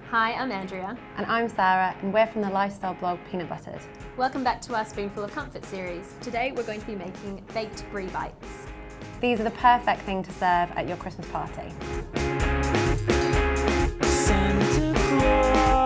Hi, I'm Andrea. And I'm Sarah, and we're from the lifestyle blog Peanut Buttered. Welcome back to our Spoonful of Comfort series. Today we're going to be making baked Brie bites. These are the perfect thing to serve at your Christmas party. Santa Claus,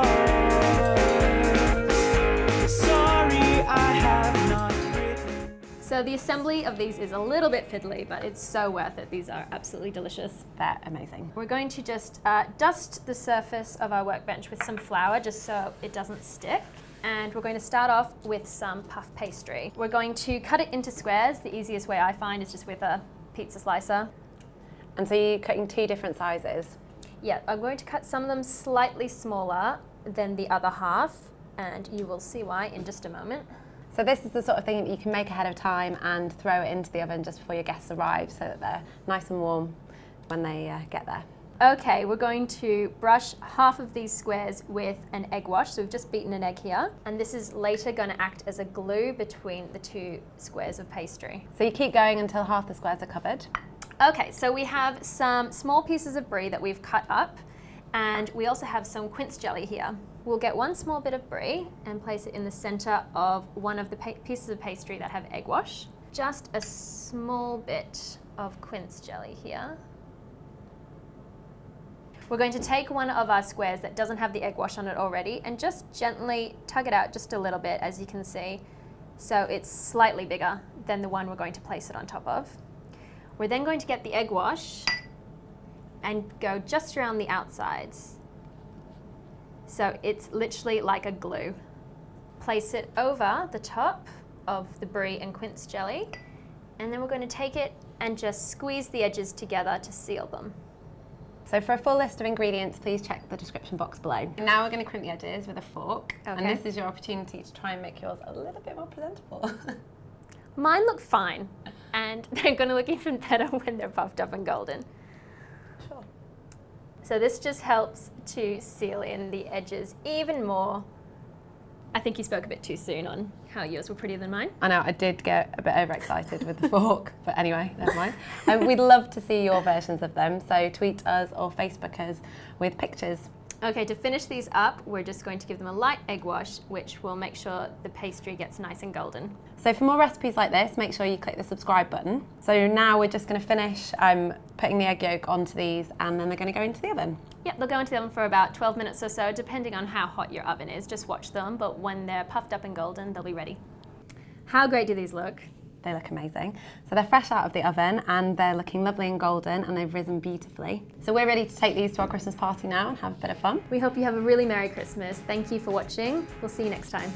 sorry I have not written. So the assembly of these is a little bit fiddly, but it's so worth it. These are absolutely delicious. They're amazing. We're going to just dust the surface of our workbench with some flour just so it doesn't stick. And we're going to start off with some puff pastry. We're going to cut it into squares. The easiest way I find is just with a pizza slicer. And so you're cutting two different sizes. Yeah, I'm going to cut some of them slightly smaller than the other half, and you will see why in just a moment. So this is the sort of thing that you can make ahead of time and throw it into the oven just before your guests arrive so that they're nice and warm when they get there. Okay, we're going to brush half of these squares with an egg wash. So we've just beaten an egg here, and this is later going to act as a glue between the two squares of pastry. So you keep going until half the squares are covered. Okay, so we have some small pieces of brie that we've cut up, and we also have some quince jelly here. We'll get one small bit of brie and place it in the center of one of the pieces of pastry that have egg wash. Just a small bit of quince jelly here. We're going to take one of our squares that doesn't have the egg wash on it already and just gently tug it out just a little bit, as you can see, so it's slightly bigger than the one we're going to place it on top of. We're then going to get the egg wash and go just around the outsides. So it's literally like a glue. Place it over the top of the brie and quince jelly, and then we're going to take it and just squeeze the edges together to seal them. So for a full list of ingredients, please check the description box below. Now we're going to crimp the edges with a fork, Okay. and this is your opportunity to try and make yours a little bit more presentable. Mine look fine, and they're going to look even better when they're puffed up and golden. Sure. So this just helps to seal in the edges even more. I think you spoke a bit too soon on how yours were prettier than mine. I know, I did get a bit overexcited with the fork, but anyway, never mind. We'd love to see your versions of them, so tweet us or Facebook us with pictures. Okay, to finish these up, we're just going to give them a light egg wash, which will make sure the pastry gets nice and golden. So for more recipes like this, make sure you click the subscribe button. So now we're just going to finish putting the egg yolk onto these, and then they're going to go into the oven. Yep, they'll go into the oven for about 12 minutes or so, depending on how hot your oven is. Just watch them, but when they're puffed up and golden, they'll be ready. How great do these look? They look amazing. So they're fresh out of the oven and they're looking lovely and golden, and they've risen beautifully. So we're ready to take these to our Christmas party now and have a bit of fun. We hope you have a really Merry Christmas. Thank you for watching. We'll see you next time.